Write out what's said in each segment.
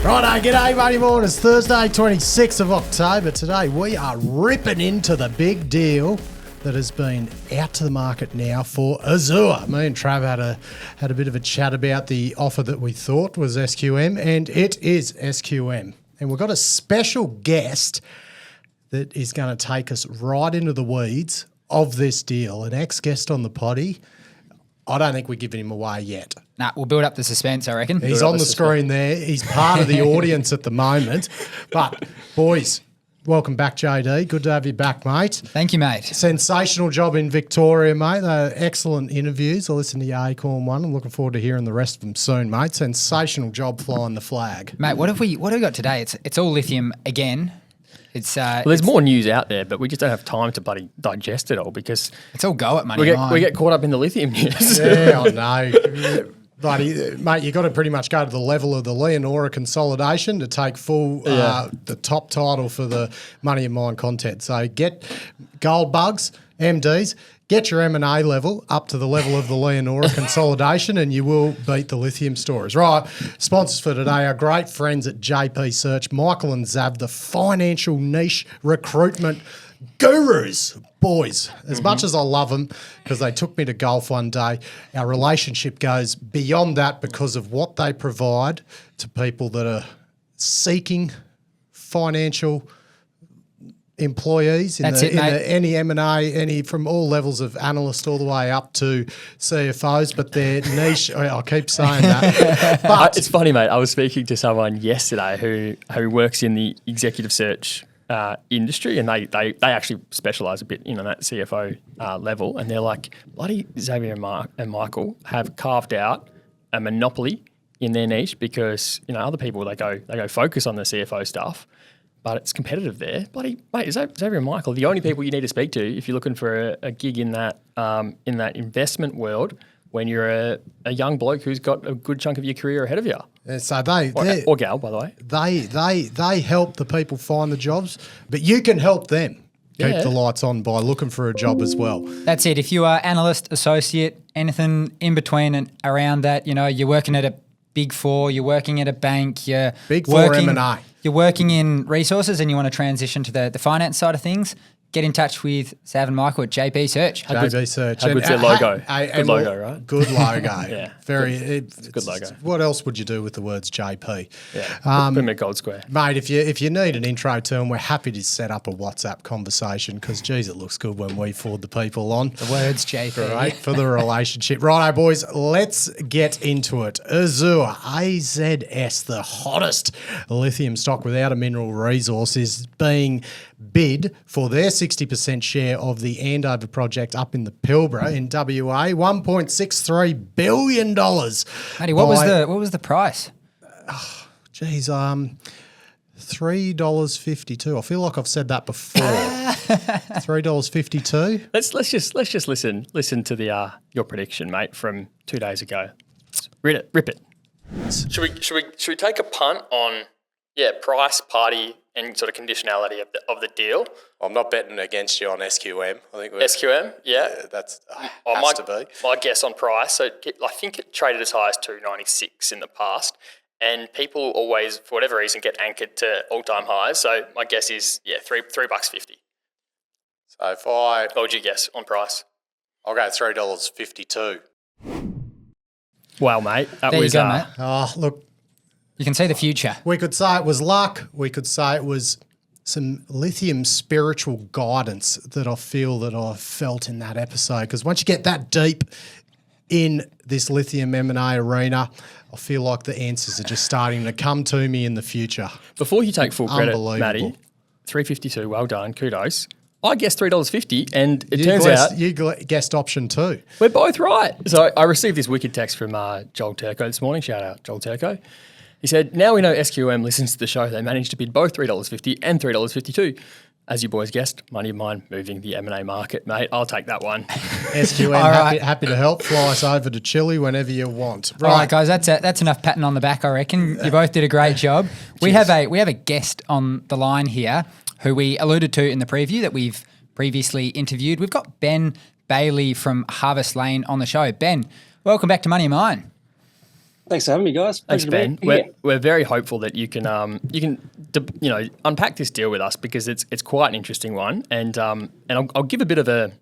Righto, g'day Money Morning. It's Thursday, 26th of October. Today we are ripping into the big deal that has been out to the market now for Azure. Me and Trav had a bit of a chat about the offer that we thought was SQM, and it is SQM. And we've got a special guest that is going to take us right into the weeds of this deal. An ex-guest on the potty. I don't think we're giving him away yet. Nah, we'll build up the suspense, I reckon. He's on the screen there. He's part of the audience at the moment. But, boys, welcome back, JD. Good to have you back, mate. Thank you, mate. Sensational job in Victoria, mate. They're excellent interviews. I listened to your Acorn one. I'm looking forward to hearing the rest of them soon, mate. Sensational job flying the flag. Mate, what have we got today? It's all lithium again. Well, there's more news out there, but we just don't have time to bloody digest it all because it's all go at money. We get caught up in the lithium news. Yeah, I know. Bloody, mate, you got to pretty much go to the level of the Leonora consolidation to take full the top title for the Money and Mine content. So get gold bugs, MDs, get your M&A level up to the level of the Leonora consolidation and you will beat the lithium stories. Right, sponsors for today are great friends at JP Search, Michael and Zav, the financial niche recruitment gurus. Boys, as much as I love them because they took me to golf one day, our relationship goes beyond that because of what they provide to people that are seeking financial employees in any M&A, any from all levels of analysts all the way up to CFOs, but they're niche. I keep saying that. But it's funny, mate. I was speaking to someone yesterday who works in the executive search industry, and they actually specialise a bit in on that CFO level, and they're like, bloody Xavier and Michael have carved out a monopoly in their niche because other people they go focus on the CFO stuff, but it's competitive there. Bloody mate, Xavier and Michael, the only people you need to speak to if you're looking for a gig in that investment world when you're a young bloke who's got a good chunk of your career ahead of you. So or gal, by the way. They help the people find the jobs, but you can help them keep the lights on by looking for a job as well. That's it. If you are analyst, associate, anything in between and around that, you're working at a Big Four, you're working at a bank, you're Big Four M&A. You're working in resources and you want to transition to the finance side of things, get in touch with Sav and Michael at JP Search. JP Search. How good's their logo? Good logo, right? Good logo. Yeah. It's a good logo. What else would you do with the words JP? Yeah. Put them at Gold Square. Mate, if you need an intro term, we're happy to set up a WhatsApp conversation because, geez, it looks good when we forward the people on. The words JP. Great for the relationship. Righto, boys, let's get into it. Azure, AZS, the hottest lithium stock without a mineral resource, is being bid for their 60% share of the Andover project up in the Pilbara in WA, $1.63 billion. Matty, what was the price? Geez, $3.52. I feel like I've said that before. $3.52. Let's just listen to your prediction, mate, from 2 days ago. Rip it. Should we take a punt on price, party, and sort of conditionality of the deal? I'm not betting against you on SQM. I think SQM, that's to be. My guess on price. So I think it traded as high as $2.96 in the past, and people always, for whatever reason, get anchored to all-time highs. So my guess is $3.50. So what would you guess on price? I'll go $3.52. Wow, mate, that there was. You go, mate. Oh, look. You can see the future. We could say it was luck. We could say it was some lithium spiritual guidance that I feel that I felt in that episode. Because once you get that deep in this lithium M&A arena, I feel like the answers are just starting to come to me in the future. Before you take full credit, Matty, $3.52, well done, kudos. I guessed $3.50, and it turns out you guessed option 2. We're both right. So I received this wicked text from Joel Turco this morning. Shout out, Joel Turco. He said, now we know SQM listens to the show. They managed to bid both $3.50 and $3.52. As you boys guessed, Money of Mine moving the M&A market, mate. I'll take that one. SQM, happy to help. Fly us over to Chile whenever you want. Right, all right, guys, that's enough patting on the back, I reckon. You both did a great job. We have a guest on the line here who we alluded to in the preview that we've previously interviewed. We've got Ben Bailey from Harvest Lane on the show. Ben, welcome back to Money of Mine. Thanks for having me, guys. Thanks, Pleasure to Ben. be here. We're very hopeful that you can unpack this deal with us, because it's quite an interesting one, and I'll give a bit of an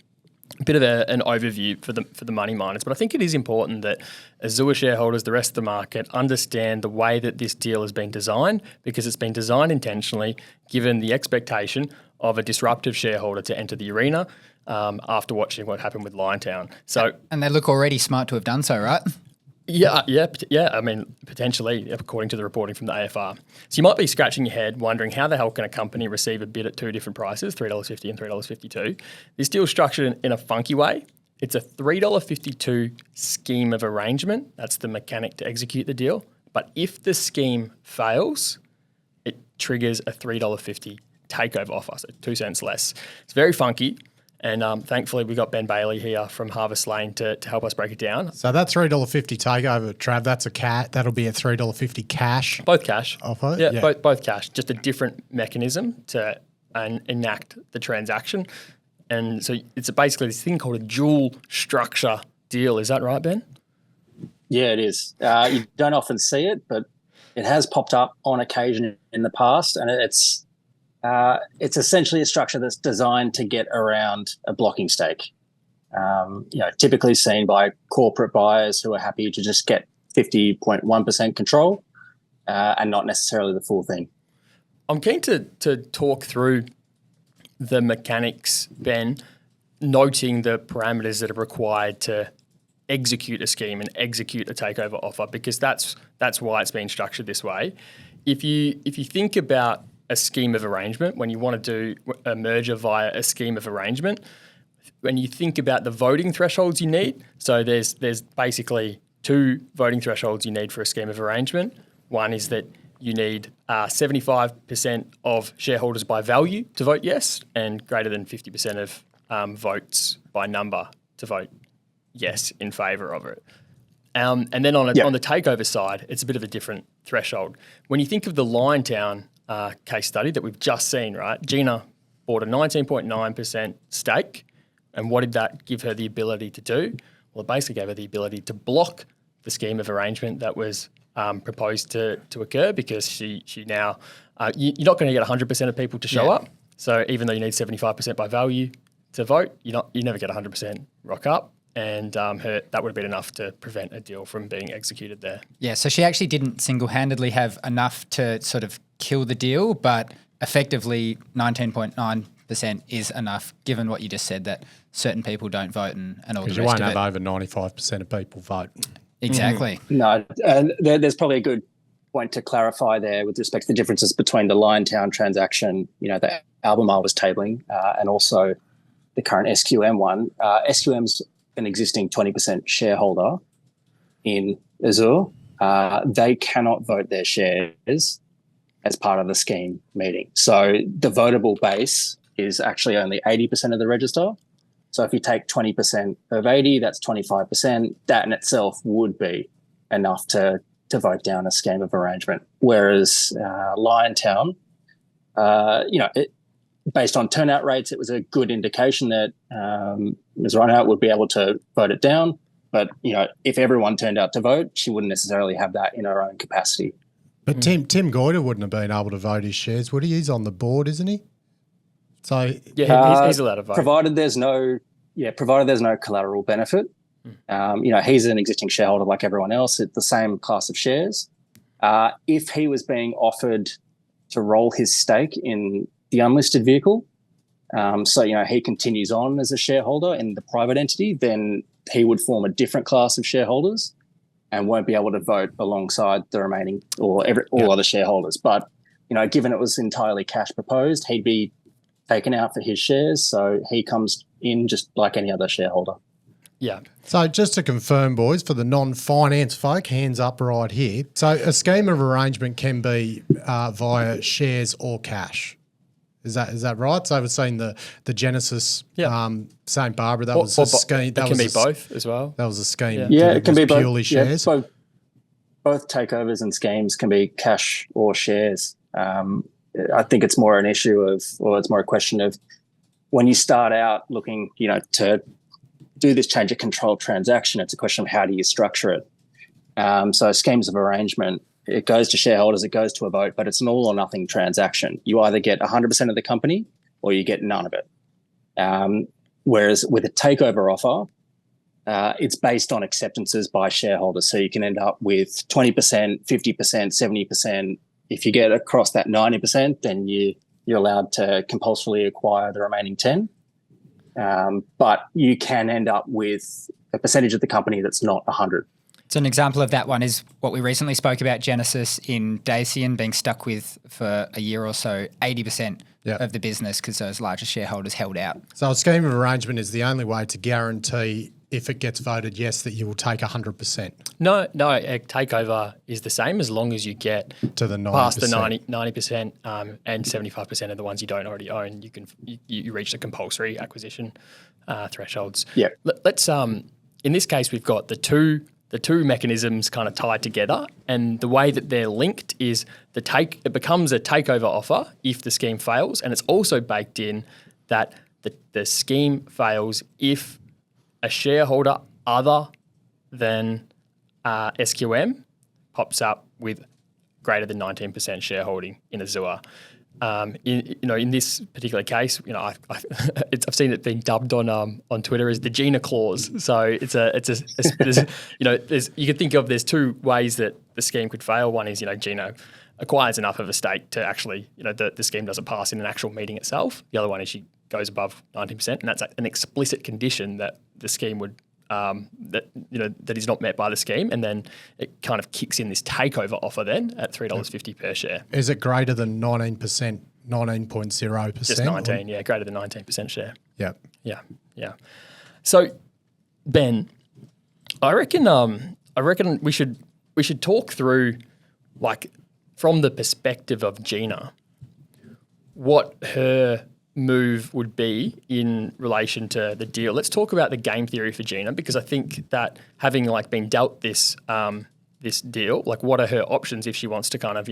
overview for the money miners, but I think it is important that Azure shareholders, the rest of the market, understand the way that this deal has been designed, because it's been designed intentionally, given the expectation of a disruptive shareholder to enter the arena after watching what happened with Liontown. So, and they look already smart to have done so, right? Yeah. I mean, potentially, according to the reporting from the AFR. So you might be scratching your head wondering, how the hell can a company receive a bid at two different prices, $3.50 and $3.52? This deal's structured in a funky way. It's a $3.52 scheme of arrangement. That's the mechanic to execute the deal. But if the scheme fails, it triggers a $3.50 takeover offer, so 2 cents less. It's very funky. And thankfully, we got Ben Bailey here from Harvest Lane to help us break it down. So that $3.50 takeover, Trav, that's that'll be a $3.50 cash. Both cash. Offer? Yeah. Both cash. Just a different mechanism to enact the transaction. And so it's basically this thing called a dual structure deal. Is that right, Ben? Yeah, it is. You don't often see it, but it has popped up on occasion in the past, and it's essentially a structure that's designed to get around a blocking stake. Typically seen by corporate buyers who are happy to just get 50.1% control and not necessarily the full thing. I'm keen to talk through the mechanics, Ben, noting the parameters that are required to execute a scheme and execute a takeover offer, because that's why it's been structured this way. If you think about a scheme of arrangement, when you want to do a merger via a scheme of arrangement, when you think about the voting thresholds you need, so there's basically 2 voting thresholds you need for a scheme of arrangement. One is that you need 75% of shareholders by value to vote yes, and greater than 50% of votes by number to vote yes in favour of it. And then on the takeover side, it's a bit of a different threshold. When you think of the Liontown case study that we've just seen, right? Gina bought a 19.9% stake, and what did that give her the ability to do? Well, it basically gave her the ability to block the scheme of arrangement that was proposed to occur, because she now you're not going to get 100% of people to show up. So even though you need 75% by value to vote, you never get 100% rock up. And that would have been enough to prevent a deal from being executed there. Yeah, so she actually didn't single-handedly have enough to sort of kill the deal, but effectively 19.9% is enough, given what you just said, that certain people don't vote and all the rest of it. Because you won't have over 95% of people vote. Exactly. No, and there's probably a good point to clarify there with respect to the differences between the Liontown transaction, that Albemarle was tabling, and also the current SQM one. SQM's an existing 20% shareholder in Azure. They cannot vote their shares as part of the scheme meeting. So the votable base is actually only 80% of the register. So if you take 20% of 80, that's 25%. That in itself would be enough to vote down a scheme of arrangement. Whereas Liontown, based on turnout rates, it was a good indication that Ms. Reinhardt would be able to vote it down. But, if everyone turned out to vote, she wouldn't necessarily have that in her own capacity. But Tim Goyder wouldn't have been able to vote his shares, would he? He's on the board, isn't he? So yeah, he's allowed to vote. Provided there's no collateral benefit. He's an existing shareholder like everyone else at the same class of shares. If he was being offered to roll his stake in the unlisted vehicle, he continues on as a shareholder in the private entity, then he would form a different class of shareholders and won't be able to vote alongside the remaining all other shareholders. But, given it was entirely cash proposed, he'd be taken out for his shares, so he comes in just like any other shareholder. Yeah. So just to confirm, boys, for the non-finance folk, hands up right here. So a scheme of arrangement can be via shares or cash. Is that right? So we've seen the Genesis St. Barbara, that was a scheme. That can be both as well. That was a scheme. Yeah, it can be purely both. shares. Yeah, both takeovers and schemes can be cash or shares. I think it's more it's more a question of when you start out looking, to do this change of control transaction, it's a question of how do you structure it. So schemes of arrangement, it goes to shareholders, it goes to a vote, but it's an all or nothing transaction. You either get 100% of the company or you get none of it. Whereas with a takeover offer, it's based on acceptances by shareholders. So you can end up with 20%, 50%, 70%. If you get across that 90%, then you're allowed to compulsorily acquire the remaining 10. But you can end up with a percentage of the company that's not 100. So an example of that one is what we recently spoke about, Genesis in Dacian being stuck with for a year or so, 80% of the business because those larger shareholders held out. So a scheme of arrangement is the only way to guarantee if it gets voted yes that you will take 100%. No, a takeover is the same as long as you get to the 90%. Past the 90% and 75% of the ones you don't already own. You reach the compulsory acquisition thresholds. Yeah. Let's in this case we've got the two mechanisms kind of tied together, and the way that they're linked is it becomes a takeover offer if the scheme fails, and it's also baked in that the scheme fails if a shareholder other than SQM pops up with greater than 19% shareholding in Azure. In this particular case, I've seen it being dubbed on Twitter as the Gina-clause. So it's you could think of there's two ways that the scheme could fail. One is Gina acquires enough of a stake to actually the scheme doesn't pass in an actual meeting itself. The other one is she goes above 19%, and that's an explicit condition that the scheme would that is not met by the scheme, and then it kind of kicks in this takeover offer then at $3.50 per share. Is it greater than 19%, 19.0%? Just 19, greater than 19% share. Yeah. So, Ben, I reckon we should talk through, like, from the perspective of Gina, what her move would be in relation to the deal. Let's talk about the game theory for Gina, because I think that having been dealt this deal, what are her options if she wants to kind of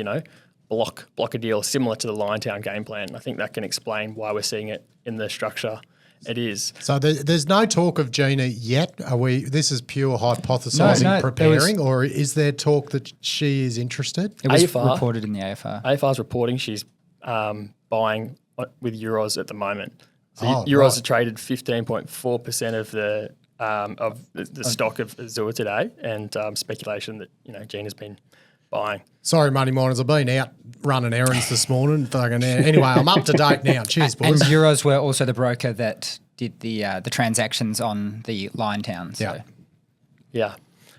block a deal similar to the Liontown game plan. I think that can explain why we're seeing it in the structure it is. So there's no talk of Gina yet. This is pure hypothesising, preparing, or is there talk that she is interested? It was reported in the AFR. AFR's reporting she's buying with Euros at the moment. So Euros are traded 15.4% of the stock of Azure today, and speculation that Gina's been buying. Sorry, money miners, I've been out running errands this morning. Anyway, I'm up to date now. Cheers, boys. And Euros were also the broker that did the transactions on the Liontown. So. Yeah.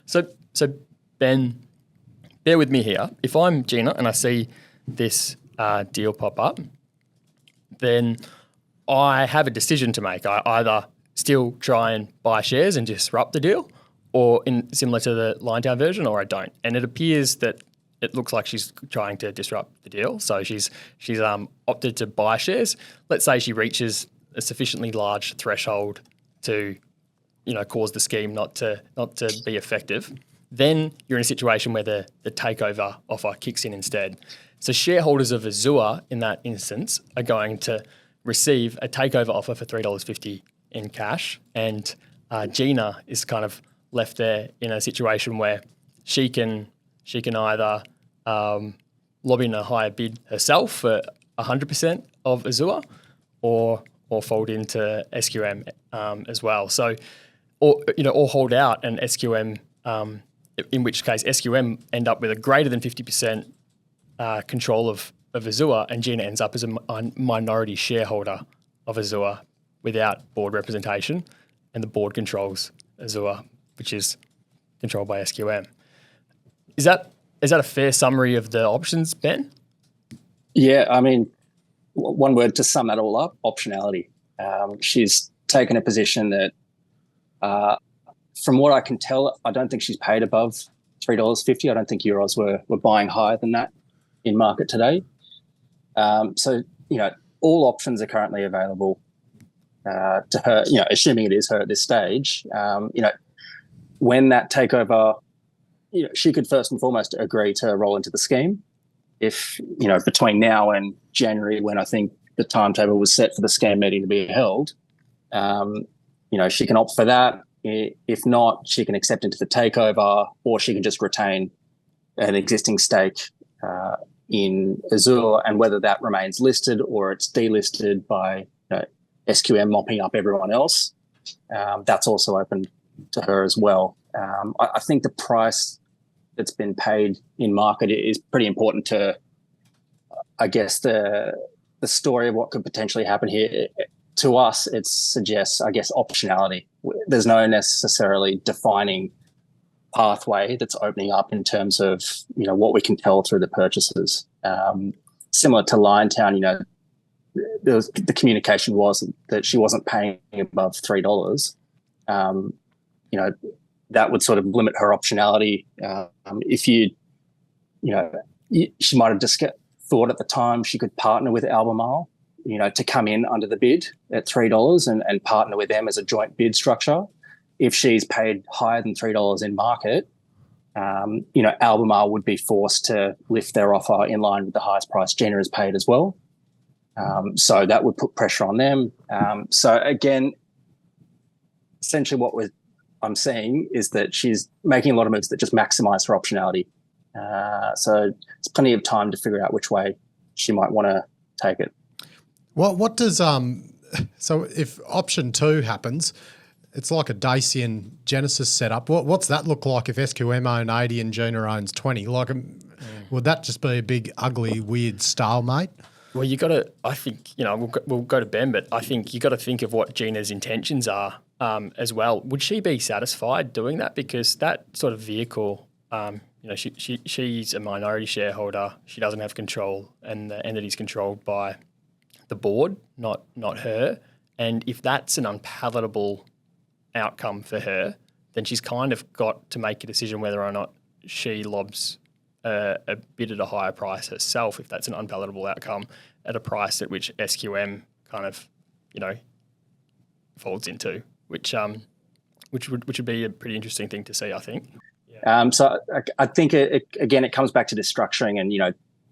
So Ben, bear with me here. If I'm Gina and I see this deal pop up, then I have a decision to make. I either still try and buy shares and disrupt the deal, or similar to the Liontown version, or I don't. And it appears that it looks like she's trying to disrupt the deal. So she's opted to buy shares. Let's say she reaches a sufficiently large threshold to cause the scheme not to be effective. Then you're in a situation where the takeover offer kicks in instead. So shareholders of Azure in that instance are going to receive a takeover offer for $3.50 in cash, and Gina is kind of left there in a situation where she can either lobby in a higher bid herself for 100% of Azure, or fold into SQM as well. So, or hold out and SQM, in which case SQM end up with a greater than 50% control of Azure, and Gina ends up as a minority shareholder of Azure without board representation, and the board controls Azure, which is controlled by SQM. Is that a fair summary of the options, Ben? Yeah, I mean, one word to sum that all up: optionality. She's taken a position that, from what I can tell, I don't think she's paid above $3.50. I don't think Euros were buying higher than that in market today. So, all options are currently available to her, assuming it is her at this stage. When that takeover, she could first and foremost agree to roll into the scheme. If, between now and January, when I think the timetable was set for the scheme meeting to be held, she can opt for that. If not, she can accept into the takeover, or she can just retain an existing stake in Azure, and whether that remains listed or it's delisted by SQM mopping up everyone else, that's also open to her as well. I think the price that's been paid in market is pretty important to, I guess, the story of what could potentially happen here. To us, it suggests, I guess, optionality. There's no necessarily defining pathway that's opening up in terms of what we can tell through the purchases. Similar to Liontown, the communication was that she wasn't paying above $3. That would sort of limit her optionality. If she might have just thought at the time she could partner with Albemarle, to come in under the bid at $3 and partner with them as a joint bid structure. If she's paid higher than $3 in market, Albemarle would be forced to lift their offer in line with the highest price Gina has paid as well. So that would put pressure on them. So again, essentially what I'm seeing is that she's making a lot of moves that just maximise her optionality. So it's plenty of time to figure out which way she might want to take it. What does so if option 2 happens, it's like a Dacian Genesis setup. What's that look like if SQM own 80 and Gina owns 20? Would that just be a big, ugly, weird stalemate? Well, you got to. I think we'll go to Ben, but I think you got to think of what Gina's intentions are as well. Would she be satisfied doing that? Because that sort of vehicle, she's a minority shareholder. She doesn't have control, and the entity's controlled by the board, not her. And if that's an unpalatable outcome for her, then she's kind of got to make a decision whether or not she lobs a bid at a higher price herself, if that's an unpalatable outcome, at a price at which SQM kind of, folds into, which would be a pretty interesting thing to see, I think. Yeah. So I think it comes back to the structuring and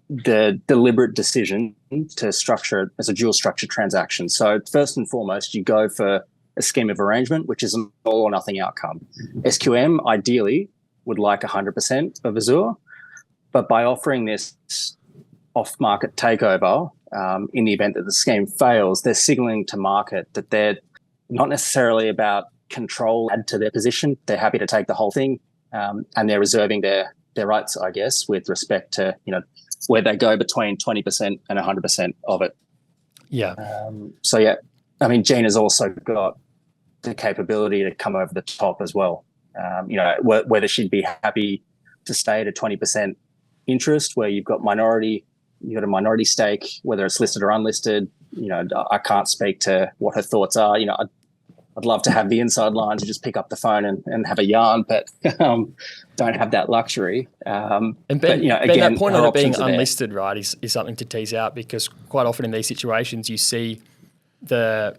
the deliberate decision to structure it as a dual structure transaction. So first and foremost, you go for a scheme of arrangement, which is an all or nothing outcome. SQM ideally would like 100% of Azure, but by offering this off-market takeover, in the event that the scheme fails, they're signaling to market that they're not necessarily about control add to their position. They're happy to take the whole thing, and they're reserving their rights, I guess, with respect to where they go between 20% and 100% of it. Yeah. Gina's also got the capability to come over the top as well. Whether she'd be happy to stay at a 20% interest where you've got a minority stake, whether it's listed or unlisted. I can't speak to what her thoughts are. I'd love to have the inside lines and just pick up the phone and have a yarn, but don't have that luxury. And Ben, that point of it being unlisted, right, is something to tease out, because quite often in these situations you see the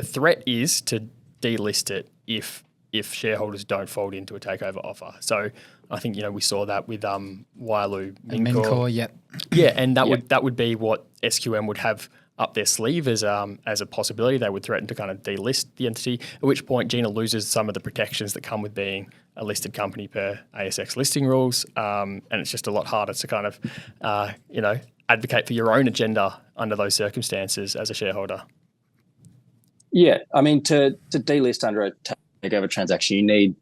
threat is to delist it if shareholders don't fold into a takeover offer. So I think we saw that with Wailu Mincor, yep. Yeah, and that would be what SQM would have up their sleeve as a possibility. They would threaten to kind of delist the entity, at which point Gina loses some of the protections that come with being a listed company per ASX listing rules, and it's just a lot harder to kind of advocate for your own agenda under those circumstances as a shareholder. Yeah, to delist under a takeover transaction, you need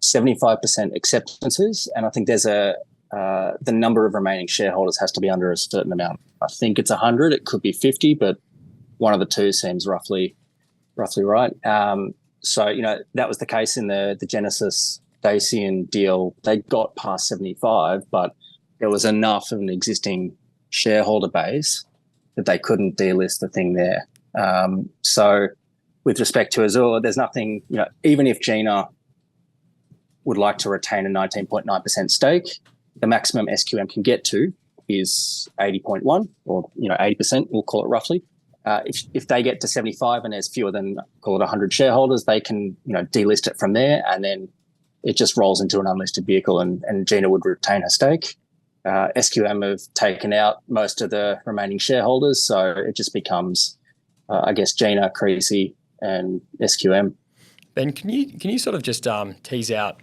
75% acceptances, and I think there's the number of remaining shareholders has to be under a certain amount. I think it's 100. It could be 50, but one of the two seems roughly right. So that was the case in the Genesis Dacian deal. They got past 75, but there was enough of an existing shareholder base that they couldn't delist the thing there. So with respect to Azure, there's nothing. Even if Gina would like to retain a 19.9% stake, the maximum SQM can get to is 80.1 or 80%, we'll call it roughly. If they get to 75 and there's fewer than, call it 100 shareholders, they can delist it from there, and then it just rolls into an unlisted vehicle, and Gina would retain her stake. SQM have taken out most of the remaining shareholders, so it just becomes, I guess, Gina, Creasy, and SQM. Ben, can you sort of just tease out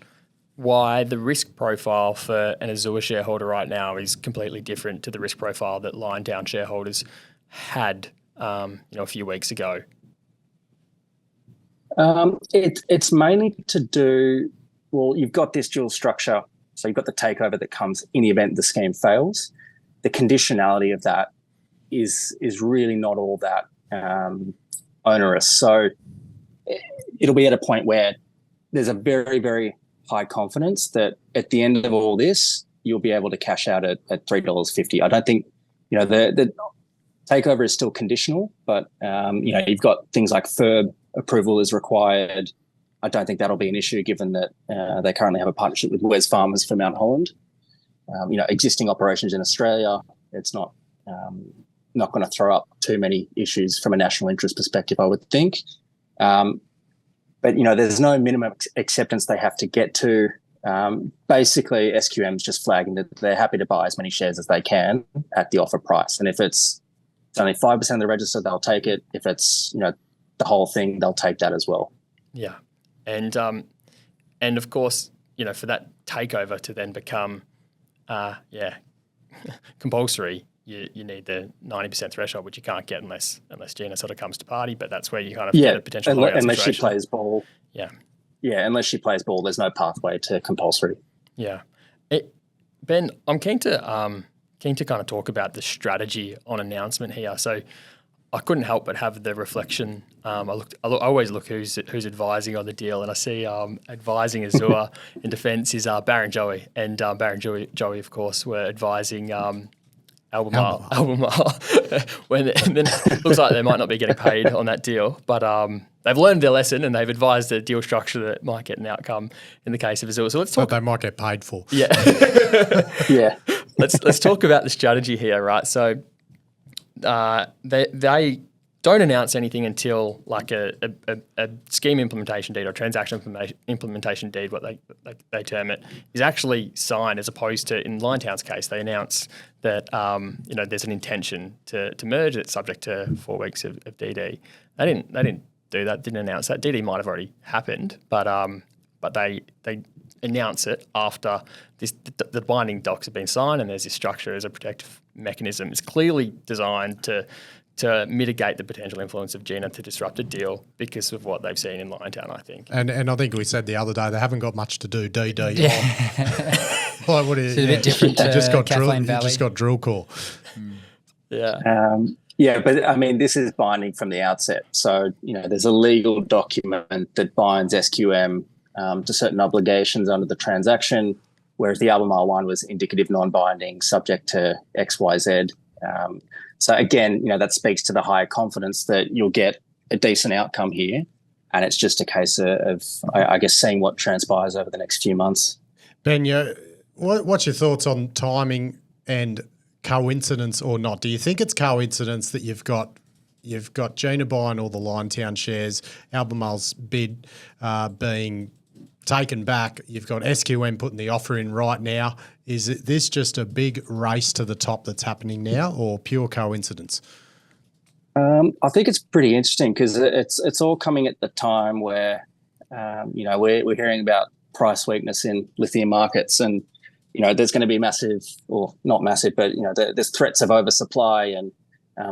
why the risk profile for an Azure shareholder right now is completely different to the risk profile that Liontown shareholders had, a few weeks ago? It's mainly to do, well, you've got this dual structure. So you've got the takeover that comes in the event the scheme fails. The conditionality of that is really not all that onerous. So it'll be at a point where there's a very, very high confidence that at the end of all this, you'll be able to cash out at $3.50. I don't think, the takeover is still conditional, but, you've got things like FIRB approval is required. I don't think that'll be an issue given that they currently have a partnership with Wes Farmers for Mount Holland. Existing operations in Australia, it's not going to throw up too many issues from a national interest perspective, I would think. But there's no minimum acceptance they have to get to. Basically, SQM's just flagging that they're happy to buy as many shares as they can at the offer price. And if it's only 5% of the register, they'll take it. If it's, the whole thing, they'll take that as well. Yeah. And of course, for that takeover to then become, compulsory, you need the 90% threshold, which you can't get unless Gina sort of comes to party. But that's where you kind of get a potential unless she plays ball. Yeah. Yeah, unless she plays ball, there's no pathway to compulsory. Yeah. Ben, I'm keen to kind of talk about the strategy on announcement here. So I couldn't help but have the reflection. I always look who's advising on the deal, and I see advising Azure in defence is Barrenjoey, and Barrenjoey, of course, were advising Albemarle. And then it looks like they might not be getting paid on that deal, but they've learned their lesson and they've advised a deal structure that might get an outcome in the case of Azure. So let's talk. What they might get paid for. Yeah. Yeah. Let's talk about the strategy here, right? So they don't announce anything until like a scheme implementation deed or transaction implementation deed, what they term it, is actually signed, as opposed to in Liontown's case, they announce that there's an intention to merge. It's subject to 4 weeks of DD. They didn't do that. Didn't announce that. DD might have already happened, but they announce it after the binding docs have been signed, and there's this structure as a protective mechanism. It's clearly designed to mitigate the potential influence of Gina to disrupt a deal because of what they've seen in Liontown, I think. And I think we said the other day they haven't got much to do DD on. Like, what is it's a bit different to Kathleen Valley. You just got drill core. Yeah. But I mean, this is binding from the outset. So, there's a legal document that binds SQM to certain obligations under the transaction, whereas the Albemarle one was indicative non-binding, subject to XYZ. So again, that speaks to the high confidence that you'll get a decent outcome here. And it's just a case of I guess, seeing what transpires over the next few months. Ben, what's your thoughts on timing and coincidence or not? Do you think it's coincidence that you've got Gina buying all the Liontown shares, Albemarle's bid being taken back, you've got SQM putting the offer in right now? Is this just a big race to the top that's happening now, or pure coincidence? I think it's pretty interesting because it's all coming at the time where we're hearing about price weakness in lithium markets, and there's going to be massive, or not massive, but there's threats of oversupply, and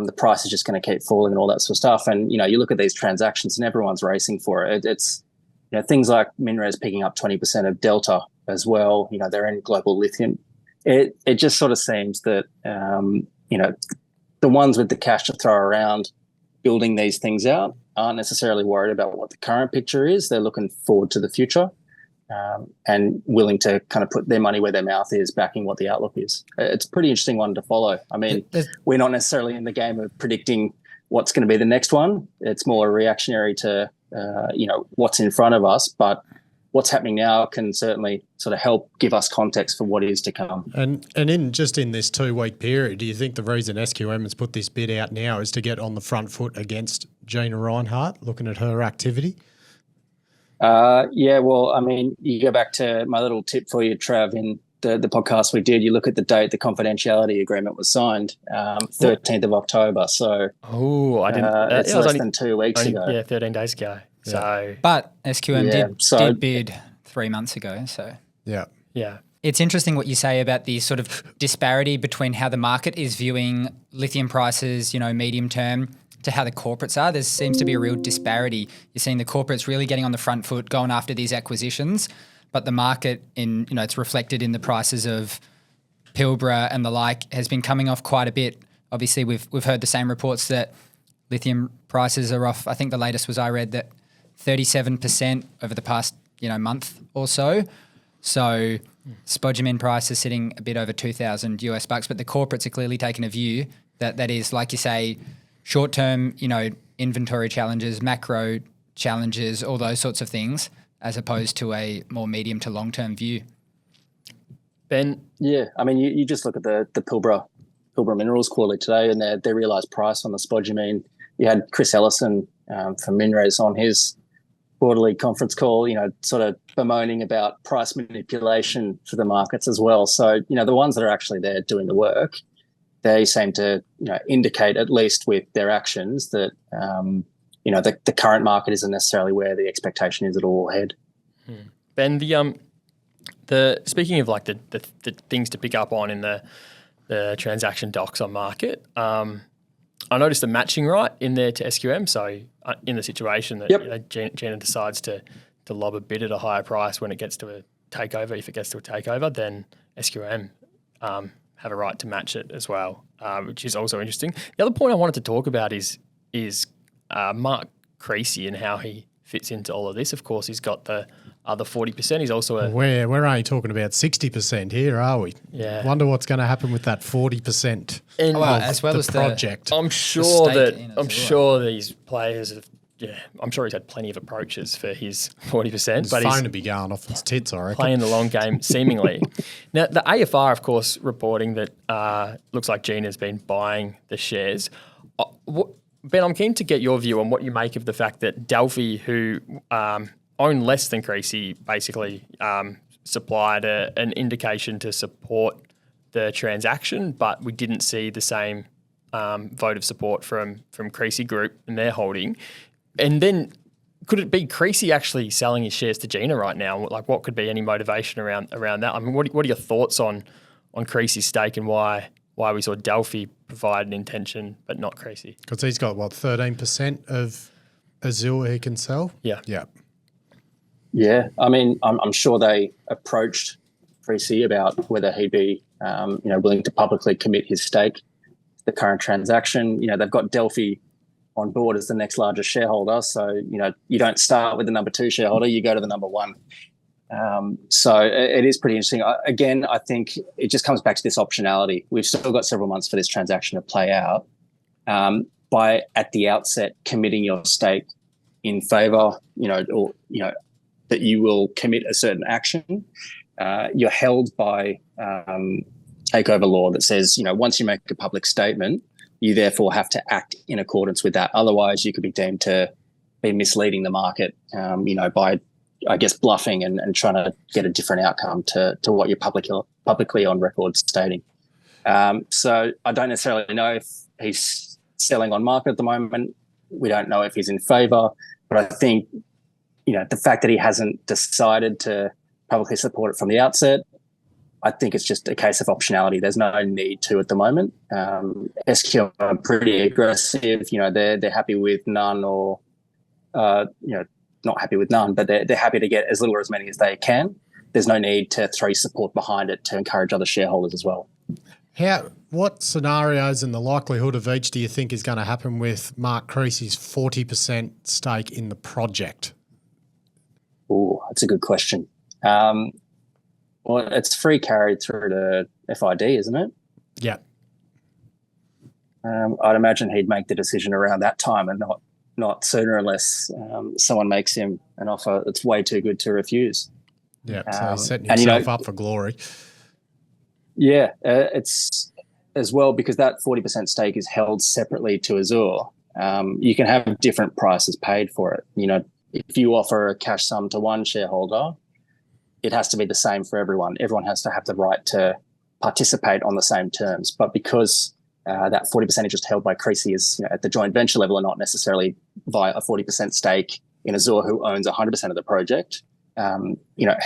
the price is just going to keep falling and all that sort of stuff. And you look at these transactions and everyone's racing for it. It's things like Minres picking up 20% of Delta as well. They're in global lithium. It just sort of seems that the ones with the cash to throw around building these things out aren't necessarily worried about what the current picture is. They're looking forward to the future and willing to kind of put their money where their mouth is, backing what the outlook is. It's a pretty interesting one to follow. I mean, we're not necessarily in the game of predicting what's going to be the next one. It's more reactionary to what's in front of us, but what's happening now can certainly sort of help give us context for what is to come. And in this 2 week period, do you think the reason SQM has put this bid out now is to get on the front foot against Gina Reinhart, looking at her activity? Well, I mean, you go back to my little tip for you, Trav, in the podcast we did, you look at the date the confidentiality agreement was signed, 13th of October. So, I didn't. It's less than 2 weeks ago. Yeah, 13 days ago. So, But SQM Yeah, did bid 3 months ago. So Yeah. yeah. it's interesting what you say about the sort of disparity between how the market is viewing lithium prices, medium term, to how the corporates are. There seems to be a real disparity. You're seeing the corporates really getting on the front foot, going after these acquisitions, but the market it's reflected in the prices of Pilbara and the like has been coming off quite a bit. Obviously, we've heard the same reports that lithium prices are off. I think the latest was I read that 37% over the past month or so. So spodumene price is sitting a bit over $2,000 but the corporates are clearly taking a view that is, like you say, short term, inventory challenges, macro challenges, all those sorts of things, as opposed to a more medium to long term view. Ben? Yeah, I mean, you just look at the Pilbara Minerals quarterly today and their realised price on the spodumene. You had Chris Ellison from Minres on his quarterly conference call, sort of bemoaning about price manipulation for the markets as well. So, the ones that are actually there doing the work, they seem to, indicate, at least with their actions, that, the current market isn't necessarily where the expectation is it will head. Ben, the speaking of like the things to pick up on in the transaction docs on market, I noticed a matching right in there to SQM. So in the situation that Gina decides to lob a bid at a higher price when it gets to a takeover, if it gets to a takeover, then SQM have a right to match it as well, which is also interesting. The other point I wanted to talk about is Mark Creasy and how he fits into all of this. Of course, he's got the other 40%. He's also We're only talking about 60% here, are we? Yeah. Wonder what's going to happen with that 40% and as well the as project. I'm sure stake sure these players have. Yeah, I'm sure he's had plenty of approaches for his 40%, but His phone he's to be going off its tits, I reckon. playing the long game, seemingly. Now, the AFR, of course, reporting that looks like Gina's been buying the shares. Ben, I'm keen to get your view on what you make of the fact that Delphi, who own less than Creasy, basically supplied an indication to support the transaction, but we didn't see the same vote of support from Creasy Group and their holding. And then could it be Creasy actually selling his shares to Gina right now? Like, what could be any motivation around that? I mean, what are your thoughts on Creasy's stake and why we saw Delphi provide an intention but not Creasy? Because he's got, 13% of Azure he can sell? Yeah. Yeah. Yeah, I mean, I'm sure they approached Creasy about whether he'd be, willing to publicly commit his stake to the current transaction. They've got Delphi on board as the next largest shareholder, so you don't start with the number 2 shareholder, you go to the number 1. So it is pretty interesting. Again, I think it just comes back to this optionality. We've still got several months for this transaction to play out. By at the outset committing your stake in favour, that you will commit a certain action, you're held by takeover law that says, once you make a public statement, you therefore have to act in accordance with that. Otherwise, you could be deemed to be misleading the market, by, I guess, bluffing and trying to get a different outcome to what you're publicly on record stating. So I don't necessarily know if he's selling on market at the moment. We don't know if he's in favour, but I think, the fact that he hasn't decided to publicly support it from the outset, I think it's just a case of optionality. There's no need to at the moment. SQ are pretty aggressive. They're happy with none or, not happy with none, but they're happy to get as little or as many as they can. There's no need to throw support behind it to encourage other shareholders as well. What scenarios and the likelihood of each do you think is going to happen with Mark Creasy's 40% stake in the project? Oh, that's a good question. Well, it's free carried through to FID, isn't it? Yeah. I'd imagine he'd make the decision around that time and not sooner unless someone makes him an offer that's way too good to refuse. Yeah, so he's setting himself up for glory. Yeah, it's as well because that 40% stake is held separately to Azure. You can have different prices paid for it. If you offer a cash sum to one shareholder, it has to be the same for everyone. Everyone has to have the right to participate on the same terms. But because that 40% interest held by Creasy is at the joint venture level and not necessarily via a 40% stake in Azure who owns 100% of the project,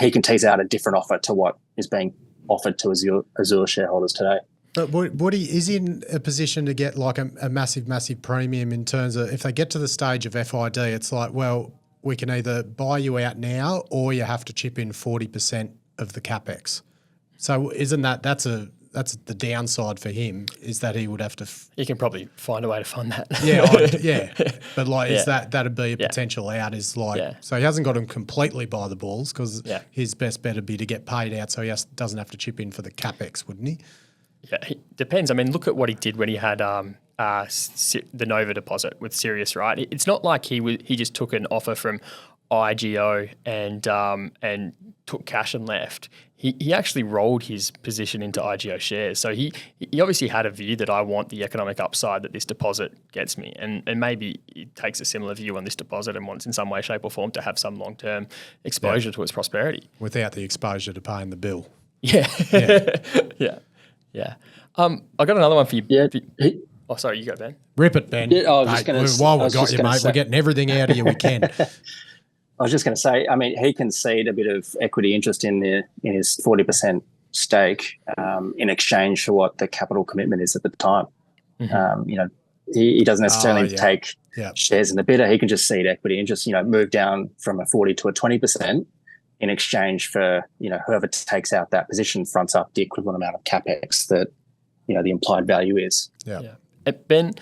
he can tease out a different offer to what is being offered to Azure shareholders today. But Woody, is he in a position to get like a massive, massive premium in terms of if they get to the stage of FID, it's like, well, we can either buy you out now or you have to chip in 40% of the CapEx. So isn't that's the downside for him, is that he would have to... He can probably find a way to fund that. Yeah. But like, is that'd be a potential out, is like... Yeah. So he hasn't got him completely by the balls, because his best bet would be to get paid out so he doesn't have to chip in for the CapEx, wouldn't he? Yeah, it depends. I mean, look at what he did when he had the Nova deposit with Sirius, right? It's not like he just took an offer from IGO and took cash and left. He actually rolled his position into IGO shares. So he obviously had a view that I want the economic upside that this deposit gets me. And maybe he takes a similar view on this deposit and wants in some way, shape or form to have some long-term exposure to its prosperity. Without the exposure to paying the bill. Yeah. I got another one for you. Yeah. Oh, sorry, you go, Ben. Rip it, Ben. Yeah, I was just gonna- while I we've was got just you, gonna mate, say- we're getting everything out of you we can. I was just going to say, I mean, he can cede a bit of equity interest in his 40% stake in exchange for what the capital commitment is at the time. Mm-hmm. He doesn't necessarily take Yeah. shares in the bidder. He can just cede equity interest, move down from a 40 to a 20% in exchange for, whoever takes out that position fronts up the equivalent amount of CapEx that, the implied value is. Yeah. Ben,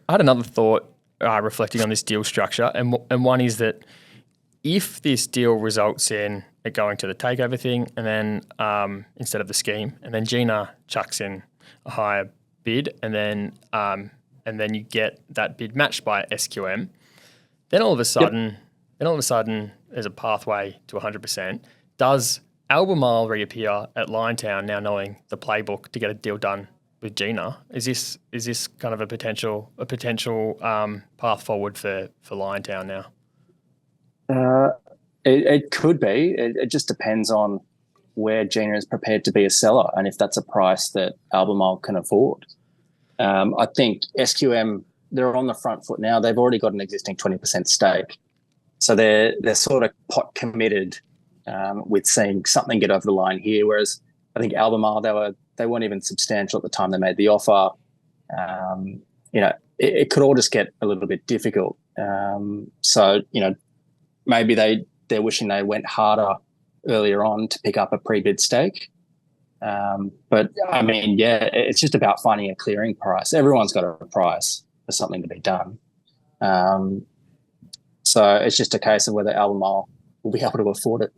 I had another thought reflecting on this deal structure, and one is that if this deal results in it going to the takeover thing, and then instead of the scheme, and then Gina chucks in a higher bid, and then you get that bid matched by SQM, then all of a sudden, there's a pathway to 100%. Does Albemarle reappear at Liontown now, knowing the playbook to get a deal done with Gina? Is this kind of a potential path forward for Liontown now? It could be. It just depends on where Gina is prepared to be a seller and if that's a price that Albemarle can afford. I think SQM, they're on the front foot now. They've already got an existing 20% stake. So they're sort of pot committed with seeing something get over the line here, whereas I think Albemarle, they weren't even substantial at the time they made the offer. It could all just get a little bit difficult. Maybe they're wishing they went harder earlier on to pick up a pre-bid stake. But I mean, it's just about finding a clearing price. Everyone's got a price for something to be done. So it's just a case of whether Albemarle will be able to afford it.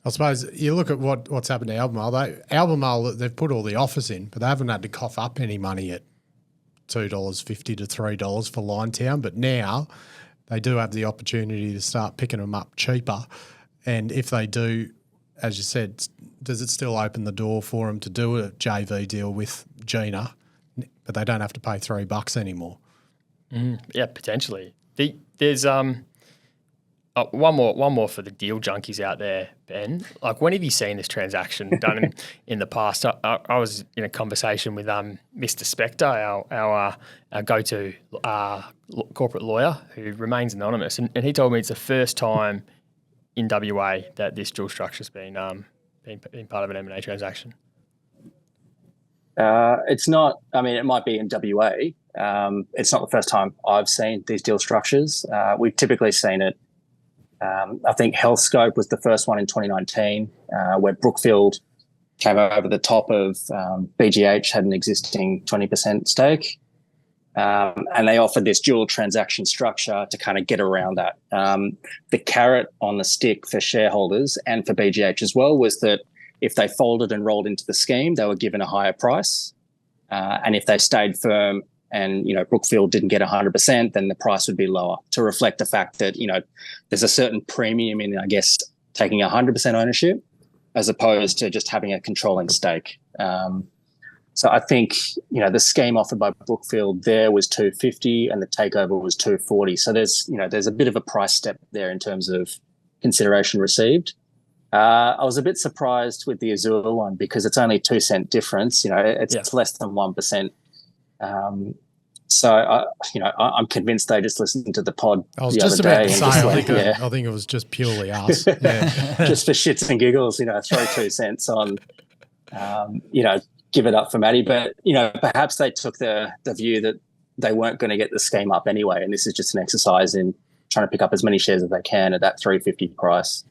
I suppose you look at what's happened to Albemarle. Albemarle, they've put all the offers in, but they haven't had to cough up any money at $2.50 to $3 for Liontown. But now they do have the opportunity to start picking them up cheaper. And if they do, as you said, does it still open the door for them to do a JV deal with Gina, but they don't have to pay $3 anymore? Yeah, potentially. There's one more for the deal junkies out there, Ben. Like, when have you seen this transaction done in the past? I was in a conversation with Mr. Spector, our go-to corporate lawyer, who remains anonymous, and he told me it's the first time in WA that this dual structure's been part of an M&A transaction. It's not. I mean, it might be in WA. It's not the first time I've seen these deal structures. We've typically seen it. I think Healthscope was the first one in 2019, where Brookfield came over the top of BGH, had an existing 20% stake, and they offered this dual transaction structure to kind of get around that. The carrot on the stick for shareholders and for BGH as well was that if they folded and rolled into the scheme, they were given a higher price, and if they stayed firm and Brookfield didn't get 100%, then the price would be lower, to reflect the fact that there's a certain premium in, I guess, taking 100% ownership as opposed to just having a controlling stake. So I think the scheme offered by Brookfield there was $250 and the takeover was $240. So there's a bit of a price step there in terms of consideration received. I was a bit surprised with the Azure one because it's only 2 cent difference. It's less than 1%. So, I'm convinced they just listened to the pod I was the just other about day to and say, just I think it was just purely us. Yeah. just for shits and giggles, throw 2 cents on, give it up for Matty. But, perhaps they took the view that they weren't going to get the scheme up anyway, and this is just an exercise in trying to pick up as many shares as they can at that $3.50 price.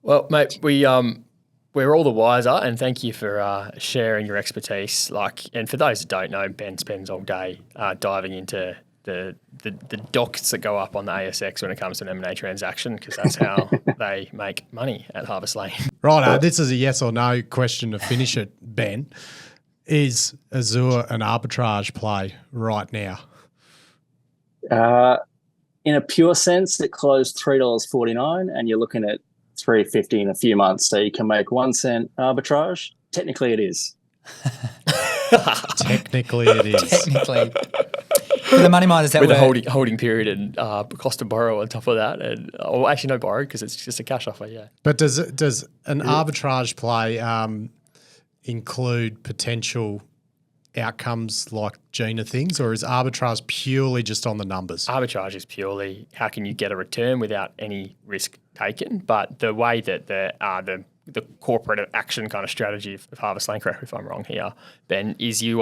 Well, mate, we're all the wiser, and thank you for sharing your expertise. And for those that don't know, Ben spends all day diving into the docs that go up on the ASX when it comes to an M&A transaction, because that's how they make money at Harvest Lane. Right, this is a yes or no question to finish it, Ben. Is Azure an arbitrage play right now? In a pure sense, it closed $3.49, and you're looking at $3.50 in a few months, so you can make 1 cent arbitrage. Technically, it is. Technically, it is. Technically. For the money miners that with were... a holding period and cost to borrow on top of that, and actually no borrow because it's just a cash offer. Yeah. But does an arbitrage play include potential outcomes like Gina things, or is arbitrage purely just on the numbers? Arbitrage is purely how can you get a return without any risk taken. But the way that the corporate action kind of strategy of Harvest Lane, correct me if I'm wrong here, Ben, is you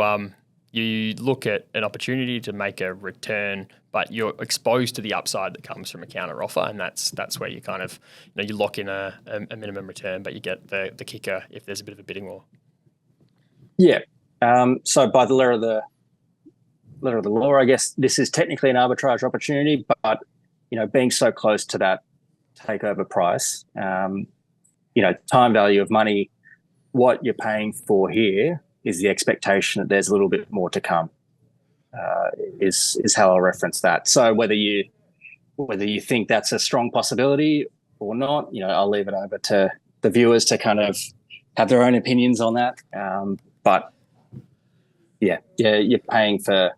look at an opportunity to make a return, but you're exposed to the upside that comes from a counter offer, and that's where you kind of you lock in a minimum return, but you get the kicker if there's a bit of a bidding war. Yeah. So by the letter of the law, I guess this is technically an arbitrage opportunity, but being so close to that takeover price, time value of money, what you're paying for here is the expectation that there's a little bit more to come. Is how I'll reference that. So whether you think that's a strong possibility or not, I'll leave it over to the viewers to kind of have their own opinions on that. But yeah, you're paying for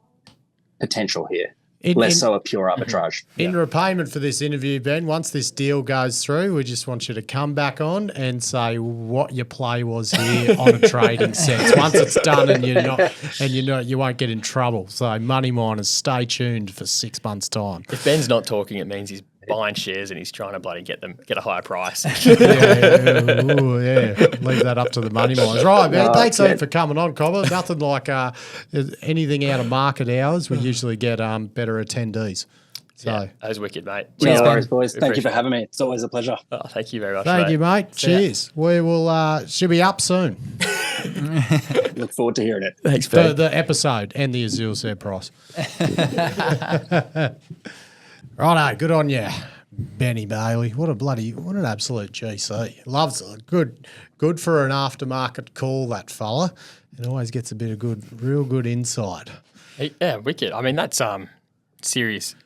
potential here, less so a pure arbitrage. In repayment for this interview, Ben, once this deal goes through, we just want you to come back on and say what your play was here on a trading sense. Once it's done and you won't get in trouble. So money miners, stay tuned for 6 months' time. If Ben's not talking, it means he's buying shares and he's trying to bloody get a higher price. Leave that up to the money miners. Right, man. Thanks for coming on, Cobber. Nothing like anything out of market hours. We usually get better attendees. So that was wicked, mate. No worries, boys. Thank you for having me. It's always a pleasure. Oh, thank you very much. Thank you, mate. Cheers. We will should be up soon. Look forward to hearing it. Thanks, Ben. The episode and the Azure share price. Righto, good on you, Benny Bailey. What an absolute GC. Loves it. Good for an aftermarket call, that fella. It always gets a bit of real good insight. Yeah, wicked. I mean, that's serious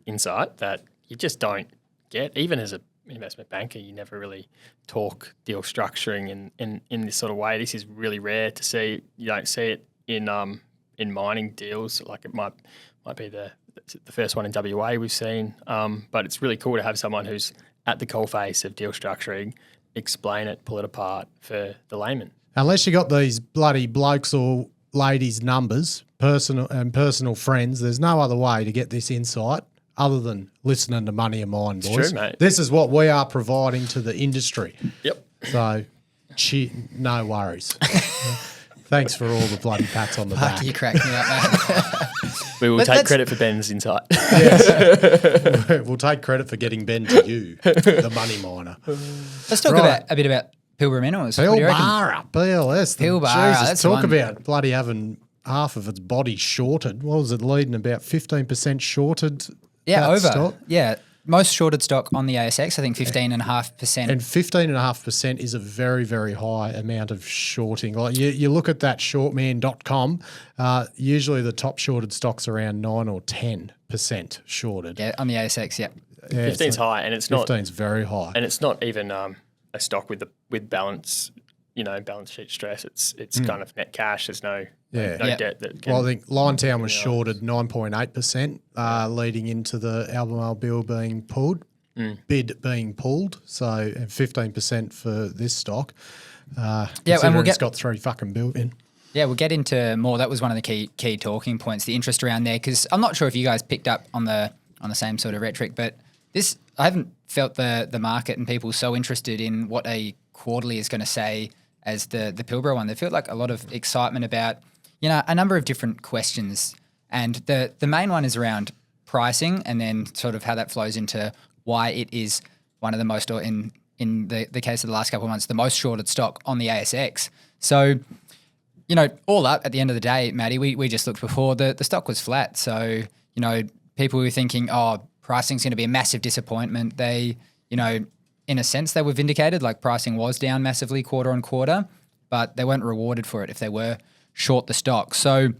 insight that you just don't get. Even as an investment banker, you never really talk deal structuring in this sort of way. This is really rare to see. You don't see it in mining deals. Like it might be the first one in WA we've seen, but it's really cool to have someone who's at the coalface of deal structuring, explain it, pull it apart for the layman. Unless you got these bloody blokes or ladies' numbers, personal friends, there's no other way to get this insight other than listening to Money of Mine, boys. It's true, mate. This is what we are providing to the industry. Yep. So, no worries. Thanks for all the bloody pats on the back. You cracked me up, mate. We will take credit for Ben's insight. Yes. We'll take credit for getting Ben to you, the money miner. Let's talk a bit about Pilbara Minerals. Pilbara, PLS. Pilbara, Jesus, talk about bloody having half of its body shorted. What was it leading about 15% shorted? Yeah, over. Stock? Yeah. Most shorted stock on the ASX, I think 15.5%. And 15.5% is a very, very high amount of shorting. Like you look at that shortman.com, usually the top shorted stock's around 9 or 10% shorted. Yeah, on the ASX, yeah. 15's high, and it's not 15's very high. And it's not even a stock with balance, balance sheet stress. It's kind of net cash. There's no debt that can. Well, I think Liontown was shorted 9.8%, leading into the Albemarle bill being pulled, bid being pulled. So, and 15% for this stock. And it's got 3 fucking built in. Yeah, we'll get into more. That was one of the key talking points, the interest around there, because I'm not sure if you guys picked up on the same sort of rhetoric, but I haven't felt the market and people so interested in what a quarterly is going to say as the Pilbara one. They felt like a lot of excitement about, a number of different questions. And the main one is around pricing, and then sort of how that flows into why it is one of the most, or in the case of the last couple of months, the most shorted stock on the ASX. So, all up at the end of the day, Matty, we just looked before, the stock was flat. So, people were thinking, pricing's going to be a massive disappointment. They, in a sense, they were vindicated, like pricing was down massively quarter on quarter, but they weren't rewarded for it if they were short the stock. So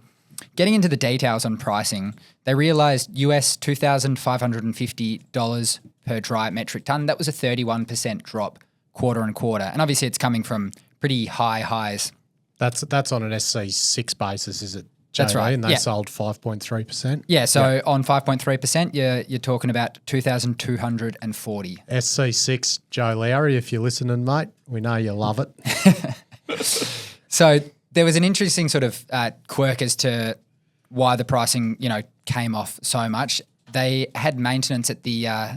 getting into the details on pricing, they realized US $2,550 per dry metric ton. That was a 31% drop quarter on quarter. And obviously it's coming from pretty high highs. That's on an SC6 basis, is it? That's right. And they sold 5.3%. Yeah, so on 5.3%, you're talking about 2,240. SC6, Joe Lowry, if you're listening, mate, we know you love it. So there was an interesting sort of quirk as to why the pricing, came off so much. They had maintenance at the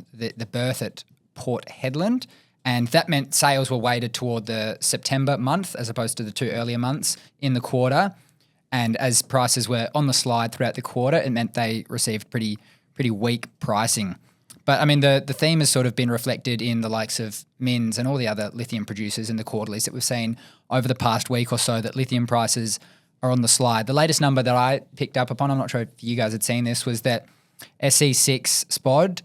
berth at Port Hedland, and that meant sales were weighted toward the September month as opposed to the two earlier months in the quarter. And as prices were on the slide throughout the quarter, it meant they received pretty weak pricing. But I mean, the theme has sort of been reflected in the likes of Mins and all the other lithium producers in the quarterlies that we've seen over the past week or so, that lithium prices are on the slide. The latest number that I picked up upon, I'm not sure if you guys had seen this, was that SC6 SPOD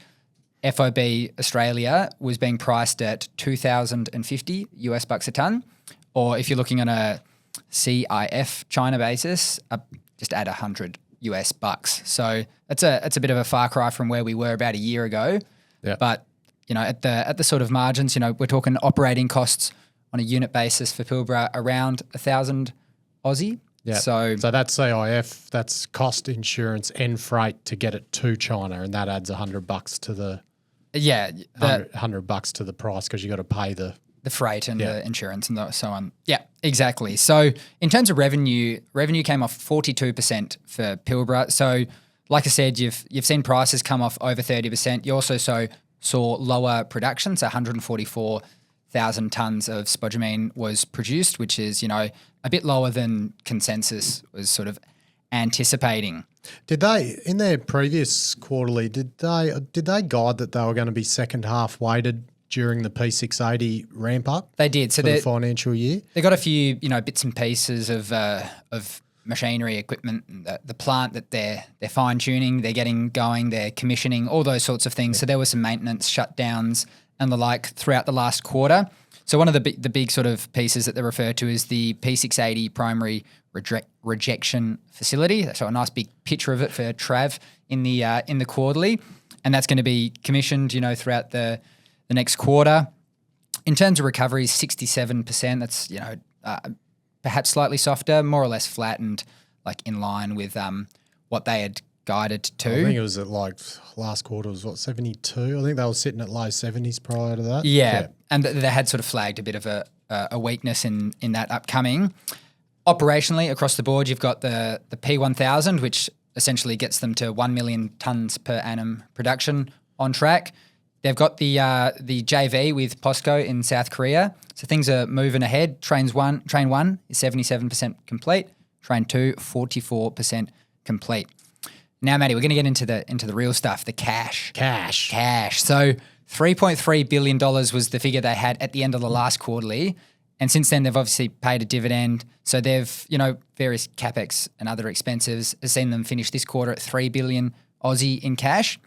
FOB Australia was being priced at $2,050 US bucks a ton, or if you're looking on a CIF China basis, just add 100 US bucks. So it's a bit of a far cry from where we were about a year ago. Yeah. But at the sort of margins, we're talking operating costs on a unit basis for Pilbara around 1,000 Aussie. Yeah. So that's CIF, that's cost, insurance, and freight to get it to China, and that adds $100 to the $100 to the price because you got to pay the freight and the insurance and so on. Yeah, exactly. So in terms of revenue came off 42% for Pilbara. So like I said, you've seen prices come off over 30%. You also saw lower production, so 144,000 tonnes of spodumene was produced, which is, a bit lower than consensus was sort of anticipating. Did they, in their previous quarterly, did they guide that they were going to be second half weighted during the P680 ramp up? They did. So for the financial year. They got a few, bits and pieces of machinery, equipment, the plant that they're fine tuning, they're getting going, they're commissioning, all those sorts of things. Yeah. So there were some maintenance shutdowns and the like throughout the last quarter. So one of the big sort of pieces that they refer to is the P680 primary rejection facility. So a nice big picture of it for Trav in the quarterly, and that's going to be commissioned, throughout the next quarter. In terms of recovery, 67%. That's perhaps slightly softer, more or less flattened, like in line with what they had guided to. I think it was at last quarter was 72. I think they were sitting at low 70s prior to that. Yeah. And they had sort of flagged a bit of a weakness in that upcoming. Operationally, across the board, you've got the P1000, which essentially gets them to 1 million tonnes per annum production on track. They've got the JV with POSCO in South Korea. So things are moving ahead. Train 1 is 77% complete. Train 2, 44% complete. Now, Matty, we're going to get into the real stuff, the cash. So $3.3 billion was the figure they had at the end of the last quarterly. And since then, they've obviously paid a dividend. So they've, various CapEx and other expenses has seen them finish this quarter at 3 billion Aussie in cash.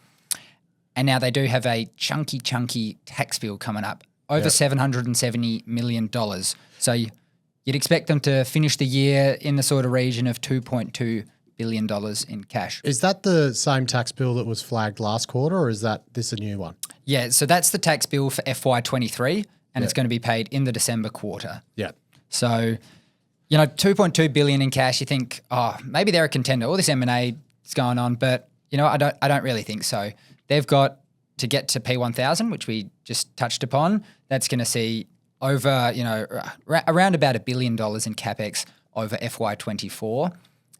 And now they do have a chunky tax bill coming up, over $770 million. So you'd expect them to finish the year in the sort of region of $2.2 billion in cash. Is that the same tax bill that was flagged last quarter, or is this a new one? Yeah, so that's the tax bill for FY23, and it's going to be paid in the December quarter. Yeah. So, $2.2 billion in cash, you think, maybe they're a contender. All this M&A is going on, but, I don't really think so. They've got to get to P1000, which we just touched upon. That's going to see over, around about $1 billion in CapEx over FY24.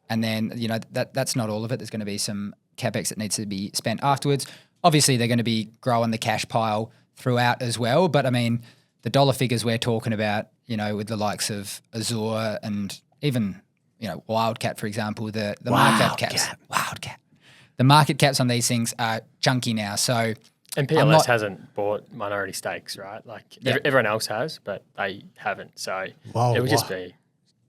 And then, that's not all of it. There's going to be some CapEx that needs to be spent afterwards. Obviously, they're going to be growing the cash pile throughout as well. But, I mean, the dollar figures we're talking about, with the likes of Azure and even, Wildcat, for example, the market caps. Wildcat. The market caps on these things are chunky now. So, and PLS hasn't bought minority stakes, right? Like everyone else has, but they haven't. So it would just be.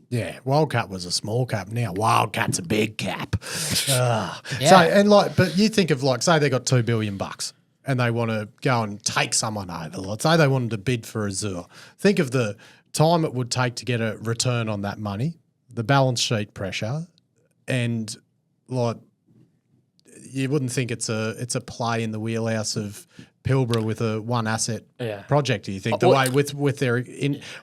Yeah, Wildcat was a small cap. Now Wildcat's a big cap. But you think of say they got $2 billion and they want to go and take someone over. Let's say they wanted to bid for Azure. Think of the time it would take to get a return on that money, the balance sheet pressure, and you wouldn't think it's a play in the wheelhouse of Pilbara with a one asset project. Do you think the way with their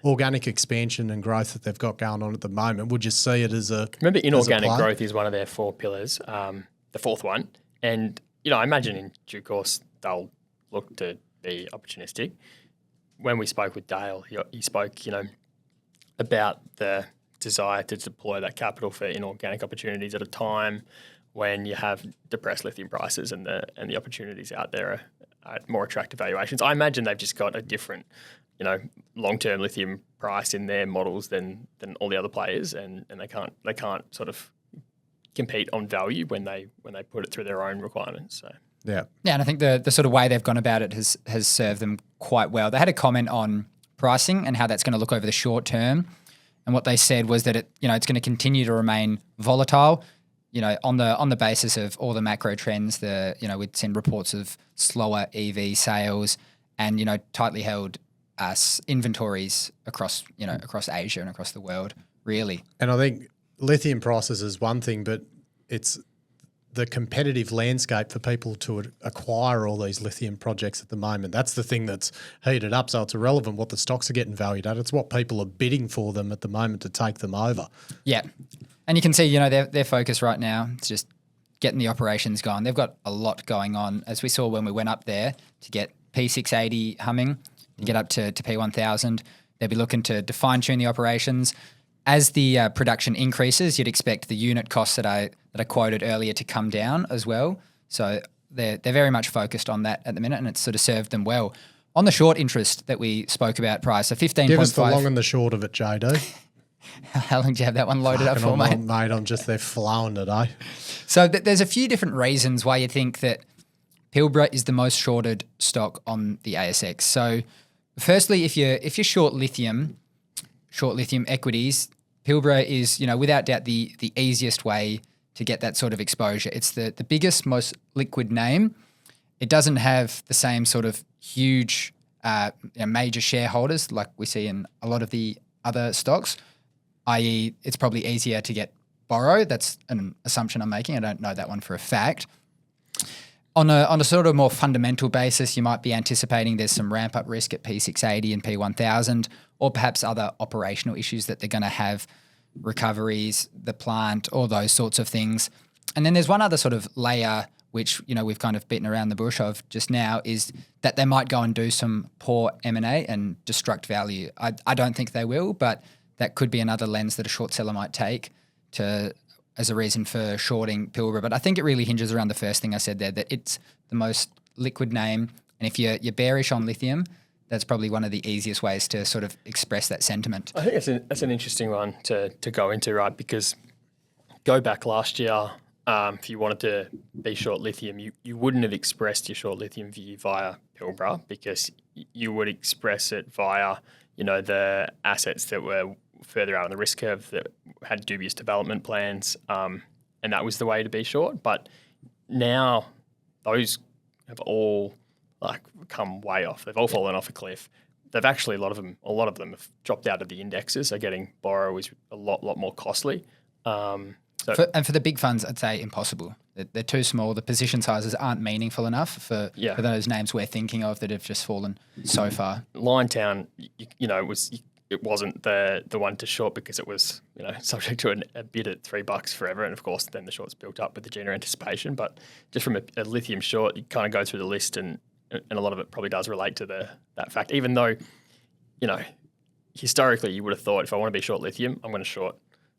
organic expansion and growth that they've got going on at the moment, would you see it as a remember inorganic growth is one of their 4 pillars, the fourth one, and I imagine in due course they'll look to be opportunistic. When we spoke with Dale, he spoke about the desire to deploy that capital for inorganic opportunities at a time when you have depressed lithium prices and the opportunities out there are at more attractive valuations. I imagine they've just got a different, long-term lithium price in their models than all the other players, and they can't sort of compete on value when they put it through their own requirements. So yeah, and I think the sort of way they've gone about it has served them quite well. They had a comment on pricing and how that's going to look over the short term, and what they said was that it's going to continue to remain volatile. On the basis of all the macro trends, we'd seen reports of slower EV sales and, tightly held inventories across Asia and across the world, really. And I think lithium prices is one thing, but it's the competitive landscape for people to acquire all these lithium projects at the moment. That's the thing that's heated up. So it's irrelevant what the stocks are getting valued at. It's what people are bidding for them at the moment to take them over. Yeah. And you can see, their focus right now is just getting the operations going. They've got a lot going on, as we saw when we went up there to get P680 humming, to get up to P1000. They'll be looking to fine-tune the operations. As the production increases, you'd expect the unit costs that I quoted earlier to come down as well. So they're very much focused on that at the minute, and it's sort of served them well. On the short interest that we spoke about prior, so 15.5. Give us the long and the short of it, JD. How long do you have that one loaded up for, mate? Mate, I'm just there flowing today. So there's a few different reasons why you think that Pilbara is the most shorted stock on the ASX. So firstly, if you're short lithium equities, Pilbara is, without doubt the easiest way to get that sort of exposure. It's the biggest, most liquid name. It doesn't have the same sort of huge major shareholders like we see in a lot of the other stocks, i.e. it's probably easier to get borrow. That's an assumption I'm making. I don't know that one for a fact. On a sort of more fundamental basis, you might be anticipating there's some ramp-up risk at P680 and P1000, or perhaps other operational issues that they're going to have, recoveries, the plant, all those sorts of things. And then there's one other sort of layer which, we've kind of beaten around the bush of just now, is that they might go and do some poor M&A and destruct value. I don't think they will, but that could be another lens that a short seller might take as a reason for shorting Pilbara. But I think it really hinges around the first thing I said there, that it's the most liquid name. And if you're bearish on lithium, that's probably one of the easiest ways to sort of express that sentiment. I think that's an interesting one to go into, right? Because go back last year, if you wanted to be short lithium, you wouldn't have expressed your short lithium view via Pilbara, because you would express it via, the assets that were further out on the risk curve that had dubious development plans, and that was the way to be short. But now those have all come way off. They've all fallen off a cliff. They've actually a lot of them have dropped out of the indexes. So getting borrow is a lot more costly. For the big funds, I'd say impossible. They're too small. The position sizes aren't meaningful enough for those names we're thinking of that have just fallen so far. Liontown, it wasn't the one to short because it was subject to a bid at $3 forever, and of course then the shorts built up with the Gina anticipation. But just from a lithium short, you kind of go through the list, and a lot of it probably does relate to that fact. Even though historically you would have thought, if I want to be short lithium, I'm going to short